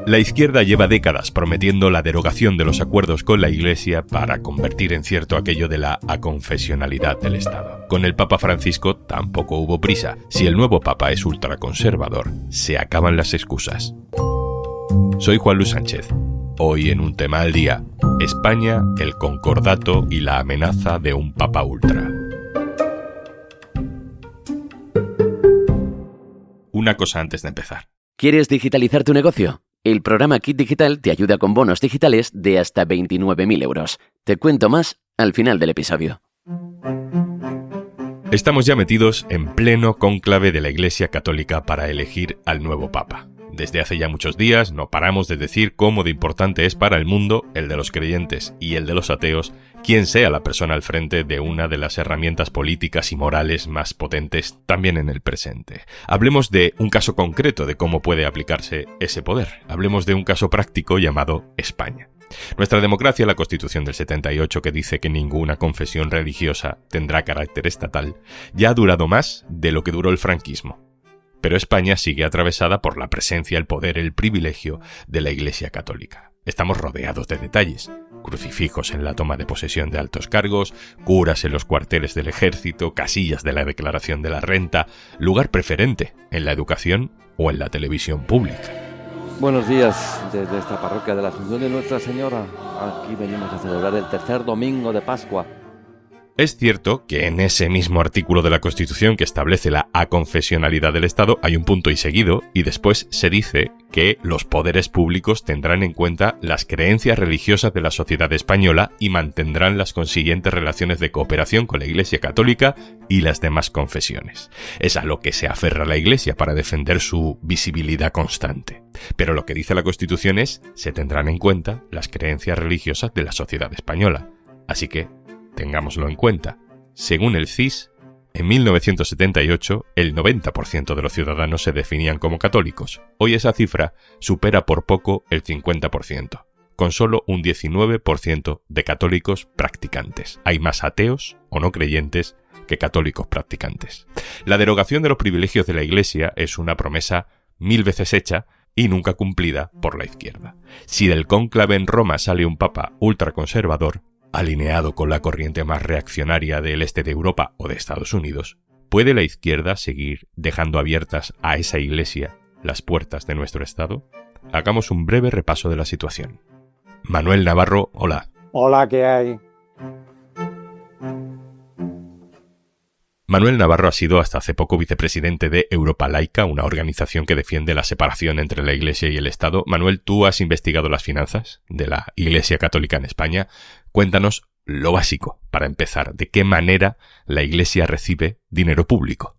La izquierda lleva décadas prometiendo la derogación de los acuerdos con la Iglesia para convertir en cierto aquello de la aconfesionalidad del Estado. Con el Papa Francisco tampoco hubo prisa. Si el nuevo Papa es ultraconservador, se acaban las excusas. Soy Juan Luis Sánchez. Hoy en Un Tema al Día, España, el concordato y la amenaza de un Papa ultra. Una cosa antes de empezar. ¿Quieres digitalizar tu negocio? El programa Kit Digital te ayuda con bonos digitales de hasta 29.000 euros. Te cuento más al final del episodio. Estamos ya metidos en pleno cónclave de la Iglesia Católica para elegir al nuevo Papa. Desde hace ya muchos días no paramos de decir cómo de importante es para el mundo, el de los creyentes y el de los ateos, quien sea la persona al frente de una de las herramientas políticas y morales más potentes también en el presente. Hablemos de un caso concreto de cómo puede aplicarse ese poder. Hablemos de un caso práctico llamado España. Nuestra democracia, la Constitución del 78, que dice que ninguna confesión religiosa tendrá carácter estatal, ya ha durado más de lo que duró el franquismo. Pero España sigue atravesada por la presencia, el poder, el privilegio de la Iglesia Católica. Estamos rodeados de detalles. Crucifijos en la toma de posesión de altos cargos, curas en los cuarteles del ejército, casillas de la declaración de la renta, lugar preferente en la educación o en la televisión pública. Buenos días desde esta parroquia de la Asunción de Nuestra Señora. Aquí venimos a celebrar el tercer domingo de Pascua. Es cierto que en ese mismo artículo de la Constitución que establece la aconfesionalidad del Estado hay un punto y seguido, y después se dice que los poderes públicos tendrán en cuenta las creencias religiosas de la sociedad española y mantendrán las consiguientes relaciones de cooperación con la Iglesia Católica y las demás confesiones. Es a lo que se aferra la Iglesia para defender su visibilidad constante. Pero lo que dice la Constitución es: se tendrán en cuenta las creencias religiosas de la sociedad española. Así que tengámoslo en cuenta. Según el CIS, en 1978 el 90% de los ciudadanos se definían como católicos. Hoy esa cifra supera por poco el 50%, con solo un 19% de católicos practicantes. Hay más ateos o no creyentes que católicos practicantes. La derogación de los privilegios de la Iglesia es una promesa 1000 veces hecha y nunca cumplida por la izquierda. Si del cónclave en Roma sale un papa ultraconservador, alineado con la corriente más reaccionaria del este de Europa o de Estados Unidos, ¿puede la izquierda seguir dejando abiertas a esa Iglesia las puertas de nuestro Estado? Hagamos un breve repaso de la situación. Manuel Navarro, hola. Hola, ¿qué hay? Manuel Navarro ha sido hasta hace poco vicepresidente de Europa Laica, una organización que defiende la separación entre la Iglesia y el Estado. Manuel, tú has investigado las finanzas de la Iglesia Católica en España. Cuéntanos lo básico, para empezar, ¿de qué manera la Iglesia recibe dinero público?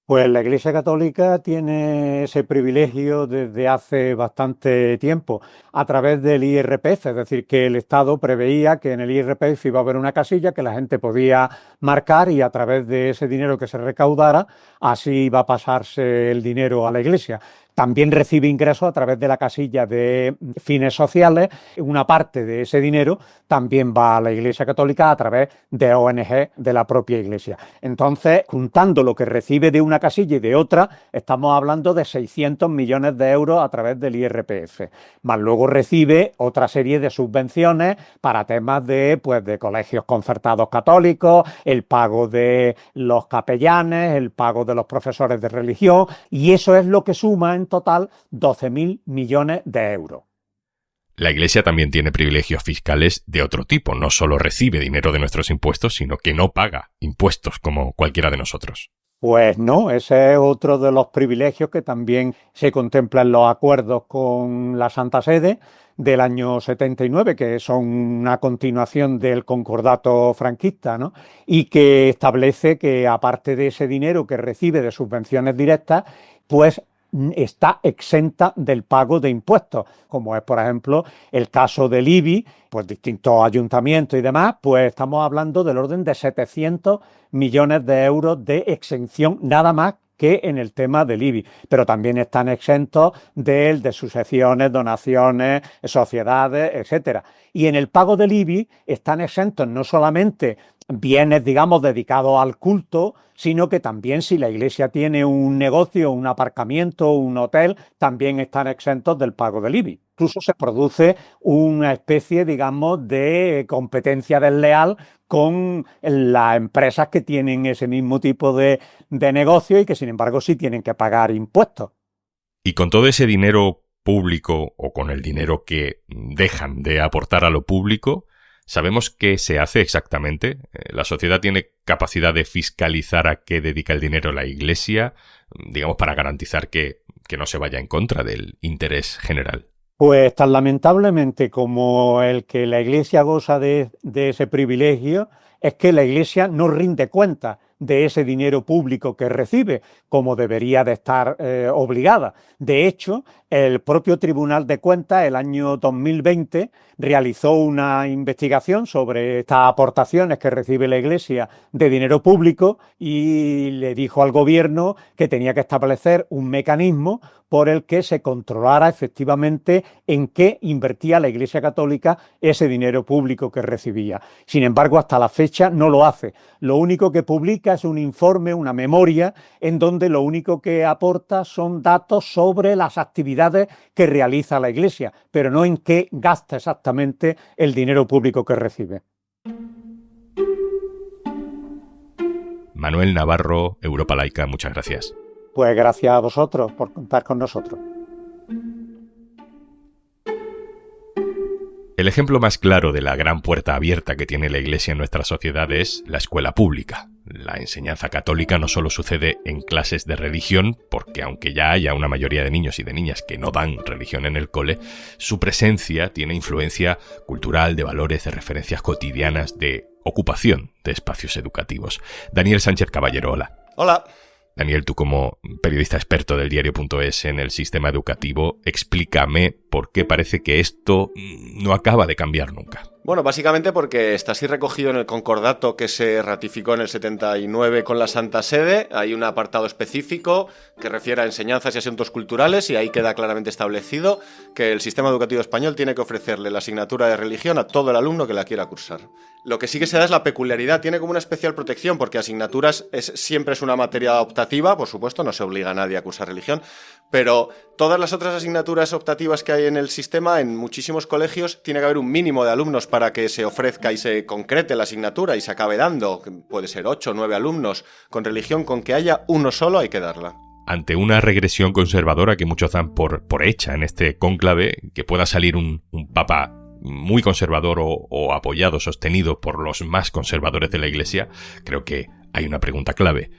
Pues la Iglesia Católica tiene ese privilegio desde hace bastante tiempo a través del IRPF, es decir, que el Estado preveía que en el IRPF iba a haber una casilla que la gente podía marcar y a través de ese dinero que se recaudara, así iba a pasarse el dinero a la Iglesia. También recibe ingresos a través de la casilla de fines sociales. Una parte de ese dinero también va a la Iglesia Católica a través de ONG de la propia Iglesia. Entonces, juntando lo que recibe de una casilla y de otra, estamos hablando de 600 millones de euros a través del IRPF. Más luego recibe otra serie de subvenciones para temas de colegios concertados católicos, el pago de los capellanes, el pago de los profesores de religión, y eso es lo que suma en total 12.000 millones de euros. La Iglesia también tiene privilegios fiscales de otro tipo. No solo recibe dinero de nuestros impuestos, sino que no paga impuestos como cualquiera de nosotros. Pues no, ese es otro de los privilegios que también se contempla en los acuerdos con la Santa Sede del año 79, que son una continuación del concordato franquista, ¿no? Y que establece que aparte de ese dinero que recibe de subvenciones directas, pues está exenta del pago de impuestos, como es, por ejemplo, el caso del IBI, pues distintos ayuntamientos y demás, pues estamos hablando del orden de 700 millones de euros de exención, nada más que en el tema del IBI, pero también están exentos de sucesiones, donaciones, sociedades, etcétera. Y en el pago del IBI están exentos no solamente bienes, digamos, dedicados al culto, sino que también si la iglesia tiene un negocio, un aparcamiento, un hotel, también están exentos del pago del IBI. Incluso se produce una especie, digamos, de competencia desleal con las empresas que tienen ese mismo tipo de negocio y que, sin embargo, sí tienen que pagar impuestos. Y con todo ese dinero público o con el dinero que dejan de aportar a lo público, ¿sabemos qué se hace exactamente? ¿La sociedad tiene capacidad de fiscalizar a qué dedica el dinero la Iglesia, digamos, para garantizar que no se vaya en contra del interés general? Pues tan lamentablemente como el que la Iglesia goza de ese privilegio, es que la Iglesia no rinde cuenta de ese dinero público que recibe, como debería de estar obligada. De hecho, el propio Tribunal de Cuentas, el año 2020, realizó una investigación sobre estas aportaciones que recibe la Iglesia de dinero público y le dijo al gobierno que tenía que establecer un mecanismo por el que se controlara efectivamente en qué invertía la Iglesia Católica ese dinero público que recibía. Sin embargo, hasta la fecha no lo hace. Lo único que publica es un informe, una memoria, en donde lo único que aporta son datos sobre las actividades que realiza la Iglesia, pero no en qué gasta exactamente el dinero público que recibe. Manuel Navarro, Europa Laica, muchas gracias. Pues gracias a vosotros por contar con nosotros. El ejemplo más claro de la gran puerta abierta que tiene la Iglesia en nuestra sociedad es la escuela pública. La enseñanza católica no solo sucede en clases de religión, porque aunque ya haya una mayoría de niños y de niñas que no dan religión en el cole, su presencia tiene influencia cultural, de valores, de referencias cotidianas, de ocupación de espacios educativos. Daniel Sánchez Caballero, hola. Hola. Daniel, tú como periodista experto del diario.es en el sistema educativo, explícame por qué parece que esto no acaba de cambiar nunca. Bueno, básicamente porque está así recogido en el concordato que se ratificó en el 79 con la Santa Sede. Hay un apartado específico que refiere a enseñanzas y asuntos culturales y ahí queda claramente establecido que el sistema educativo español tiene que ofrecerle la asignatura de religión a todo el alumno que la quiera cursar. Lo que sí que se da es la peculiaridad, tiene como una especial protección porque asignaturas siempre es una materia optativa, por supuesto, no se obliga a nadie a cursar religión, pero todas las otras asignaturas optativas que hay en el sistema, en muchísimos colegios, tiene que haber un mínimo de alumnos para que se ofrezca y se concrete la asignatura y se acabe dando, puede ser 8 o 9 alumnos con religión, con que haya uno solo hay que darla. Ante una regresión conservadora que muchos dan por hecha en este cónclave, que pueda salir un papa muy conservador o apoyado, sostenido por los más conservadores de la Iglesia, creo que hay una pregunta clave.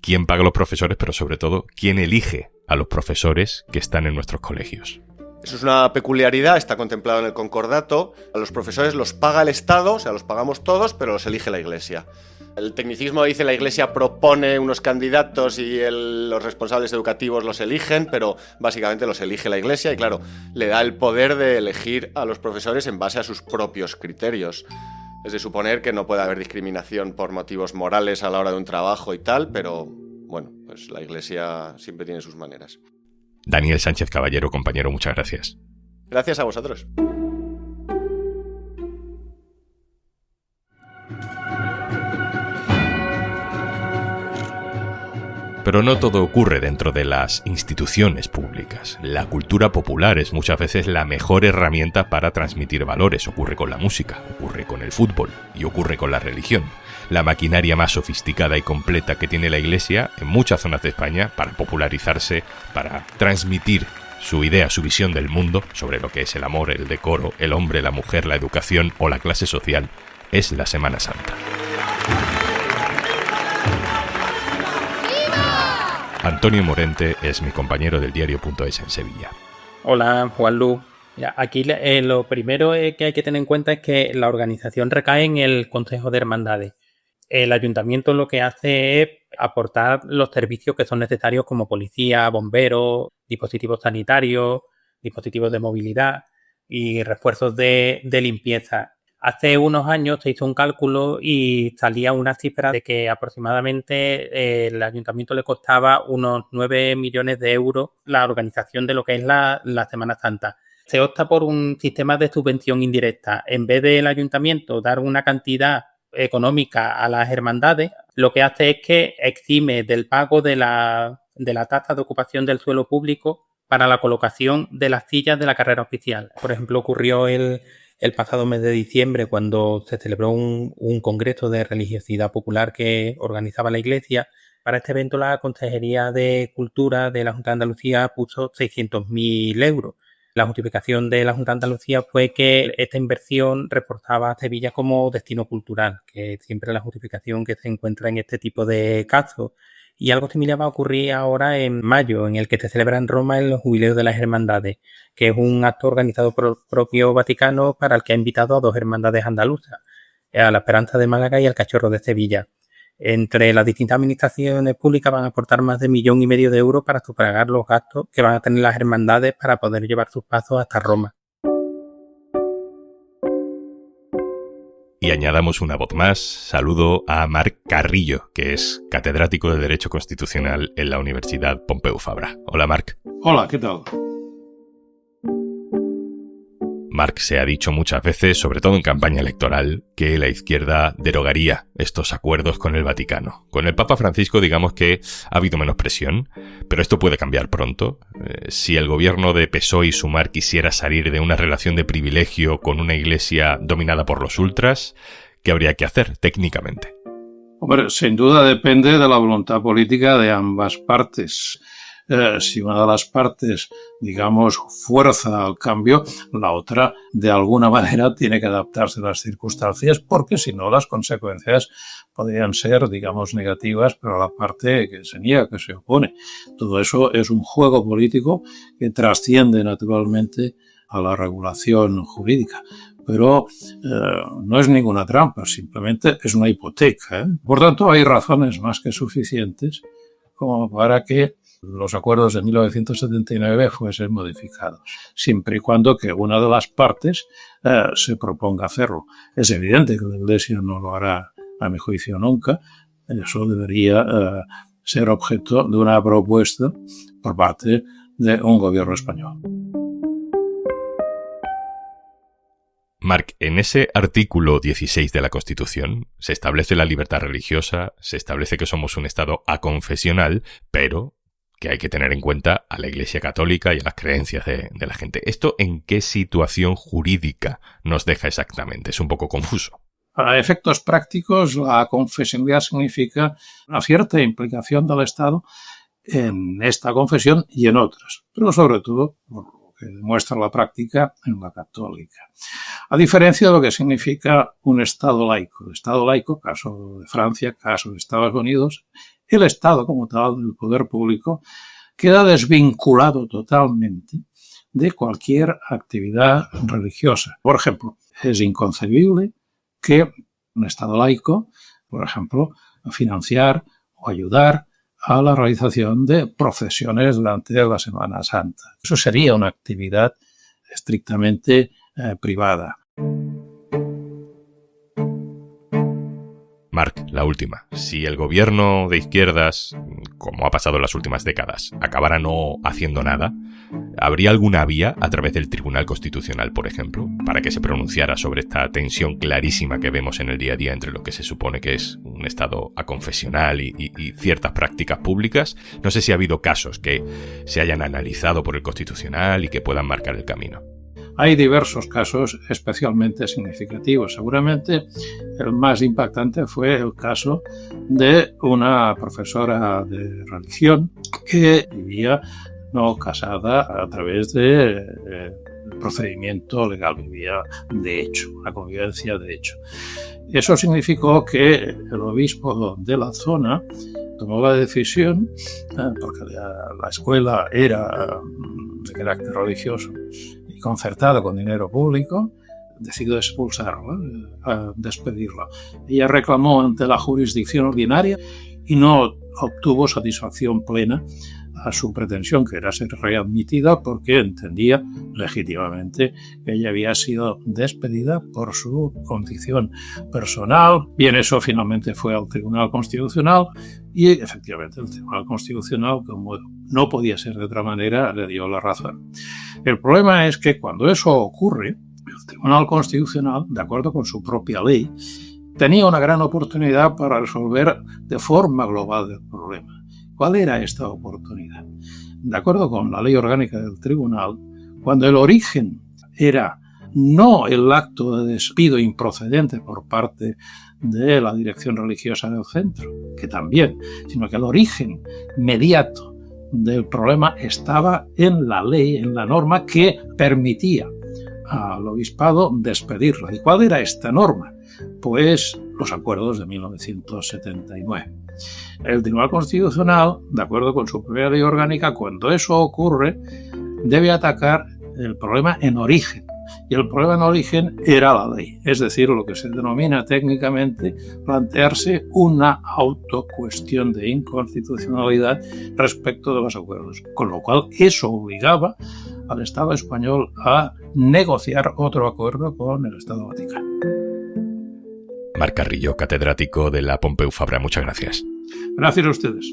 ¿Quién paga a los profesores, pero sobre todo, quién elige a los profesores que están en nuestros colegios? Eso es una peculiaridad, está contemplado en el concordato. A los profesores los paga el Estado, o sea, los pagamos todos, pero los elige la Iglesia. El tecnicismo dice la Iglesia propone unos candidatos y los responsables educativos los eligen, pero básicamente los elige la Iglesia y claro, le da el poder de elegir a los profesores en base a sus propios criterios. Es de suponer que no puede haber discriminación por motivos morales a la hora de un trabajo y tal, pero bueno, pues la Iglesia siempre tiene sus maneras. Daniel Sánchez Caballero, compañero, muchas gracias. Gracias a vosotros. Pero no todo ocurre dentro de las instituciones públicas. La cultura popular es muchas veces la mejor herramienta para transmitir valores. Ocurre con la música, ocurre con el fútbol y ocurre con la religión. La maquinaria más sofisticada y completa que tiene la Iglesia en muchas zonas de España para popularizarse, para transmitir su idea, su visión del mundo sobre lo que es el amor, el decoro, el hombre, la mujer, la educación o la clase social, es la Semana Santa. Antonio Morente es mi compañero del diario.es en Sevilla. Hola, Juanlu. Aquí lo primero que hay que tener en cuenta es que la organización recae en el Consejo de Hermandades. El ayuntamiento lo que hace es aportar los servicios que son necesarios como policía, bomberos, dispositivos sanitarios, dispositivos de movilidad y refuerzos de limpieza. Hace unos años se hizo un cálculo y salía una cifra de que aproximadamente el ayuntamiento le costaba unos 9 millones de euros la organización de lo que es la Semana Santa. Se opta por un sistema de subvención indirecta. En vez del ayuntamiento dar una cantidad económica a las hermandades, lo que hace es que exime del pago de la tasa de ocupación del suelo público para la colocación de las sillas de la carrera oficial. Por ejemplo, ocurrió el pasado mes de diciembre cuando se celebró un congreso de religiosidad popular que organizaba la Iglesia. Para este evento la Consejería de Cultura de la Junta de Andalucía puso 600.000 euros. La justificación de la Junta de Andalucía fue que esta inversión reforzaba a Sevilla como destino cultural, que siempre es la justificación que se encuentra en este tipo de casos. Y algo similar va a ocurrir ahora en mayo, en el que se celebra en Roma el Jubileo de las Hermandades, que es un acto organizado por el propio Vaticano para el que ha invitado a 2 hermandades andaluzas, a la Esperanza de Málaga y al Cachorro de Sevilla. Entre las distintas administraciones públicas van a aportar más de 1,5 millones de euros para sufragar los gastos que van a tener las hermandades para poder llevar sus pasos hasta Roma. Y añadamos una voz más. Saludo a Marc Carrillo, que es catedrático de Derecho Constitucional en la Universidad Pompeu Fabra. Hola, Marc. Hola, ¿qué tal? Marc, se ha dicho muchas veces, sobre todo en campaña electoral, que la izquierda derogaría estos acuerdos con el Vaticano. Con el Papa Francisco, digamos que ha habido menos presión, pero esto puede cambiar pronto. Si el gobierno de PSOE y Sumar quisiera salir de una relación de privilegio con una iglesia dominada por los ultras, ¿qué habría que hacer técnicamente? Hombre, sin duda depende de la voluntad política de ambas partes. Si una de las partes, digamos, fuerza al cambio, la otra, de alguna manera, tiene que adaptarse a las circunstancias, porque si no, las consecuencias podrían ser, digamos, negativas para la parte que se niega, que se opone. Todo eso es un juego político que trasciende naturalmente a la regulación jurídica. Pero no es ninguna trampa, simplemente es una hipoteca, Por tanto, hay razones más que suficientes como para que los acuerdos de 1979 fuesen modificados, siempre y cuando que una de las partes se proponga hacerlo. Es evidente que la Iglesia no lo hará, a mi juicio, nunca. Eso debería ser objeto de una propuesta por parte de un gobierno español. Marc, en ese artículo 16 de la Constitución se establece la libertad religiosa, se establece que somos un Estado aconfesional, pero que hay que tener en cuenta a la Iglesia Católica y a las creencias de la gente. ¿Esto en qué situación jurídica nos deja exactamente? Es un poco confuso. Para efectos prácticos, la confesionalidad significa una cierta implicación del Estado en esta confesión y en otras, pero sobre todo, por lo que demuestra la práctica, en la católica. A diferencia de lo que significa un Estado laico. El Estado laico, caso de Francia, caso de Estados Unidos, el Estado como tal, el poder público, queda desvinculado totalmente de cualquier actividad religiosa. Por ejemplo, es inconcebible que un Estado laico, por ejemplo, financiar o ayudar a la realización de procesiones durante la Semana Santa. Eso sería una actividad estrictamente privada. Marc, la última. Si el gobierno de izquierdas, como ha pasado en las últimas décadas, acabara no haciendo nada, ¿habría alguna vía a través del Tribunal Constitucional, por ejemplo, para que se pronunciara sobre esta tensión clarísima que vemos en el día a día entre lo que se supone que es un Estado aconfesional y ciertas prácticas públicas? No sé si ha habido casos que se hayan analizado por el Constitucional y que puedan marcar el camino. Hay diversos casos especialmente significativos. Seguramente el más impactante fue el caso de una profesora de religión que vivía no casada a través de procedimiento legal, vivía de hecho, una convivencia de hecho. Eso significó que el obispo de la zona tomó la decisión, porque la escuela era de carácter religioso, concertada con dinero público, decidió expulsarla, despedirla. Ella reclamó ante la jurisdicción ordinaria y no obtuvo satisfacción plena a su pretensión, que era ser readmitida, porque entendía legítimamente que ella había sido despedida por su condición personal. Bien, eso finalmente fue al Tribunal Constitucional y efectivamente el Tribunal Constitucional, como no podía ser de otra manera, le dio la razón. El problema es que cuando eso ocurre, el Tribunal Constitucional, de acuerdo con su propia ley, tenía una gran oportunidad para resolver de forma global el problema. ¿Cuál era esta oportunidad? De acuerdo con la ley orgánica del tribunal, cuando el origen era no el acto de despido improcedente por parte de la dirección religiosa del centro, que también, sino que el origen inmediato del problema estaba en la ley, en la norma que permitía al obispado despedirlo. ¿Y cuál era esta norma? Pues los acuerdos de 1979. El Tribunal Constitucional, de acuerdo con su propia ley orgánica, cuando eso ocurre, debe atacar el problema en origen. Y el problema en origen era la ley, es decir, lo que se denomina técnicamente plantearse una autocuestión de inconstitucionalidad respecto de los acuerdos, con lo cual eso obligaba al Estado español a negociar otro acuerdo con el Estado Vaticano. Marc Carrillo, catedrático de la Pompeu Fabra, muchas gracias. Gracias a ustedes.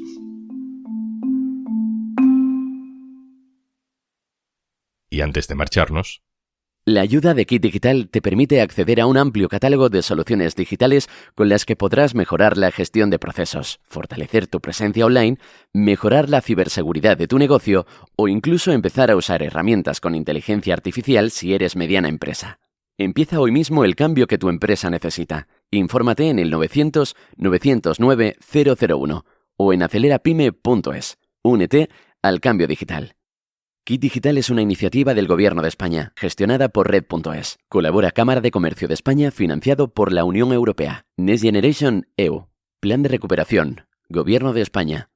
Y antes de marcharnos... La ayuda de Kit Digital te permite acceder a un amplio catálogo de soluciones digitales con las que podrás mejorar la gestión de procesos, fortalecer tu presencia online, mejorar la ciberseguridad de tu negocio o incluso empezar a usar herramientas con inteligencia artificial si eres mediana empresa. Empieza hoy mismo el cambio que tu empresa necesita. Infórmate en el 900 909 001 o en acelerapyme.es. Únete al cambio digital. Kit Digital es una iniciativa del Gobierno de España, gestionada por Red.es. Colabora Cámara de Comercio de España, financiado por la Unión Europea. Next Generation EU. Plan de recuperación. Gobierno de España.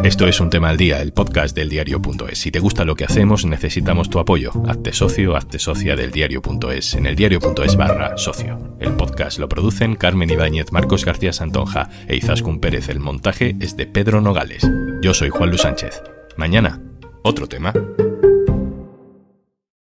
Esto es Un Tema al Día, el podcast del diario.es. Si te gusta lo que hacemos, necesitamos tu apoyo. Hazte socio, hazte socia del diario.es en el diario.es/socio. El podcast lo producen Carmen Ibáñez, Marcos García Santonja e Izaskun Pérez. El montaje es de Pedro Nogales. Yo soy Juan Luis Sánchez. Mañana, otro tema.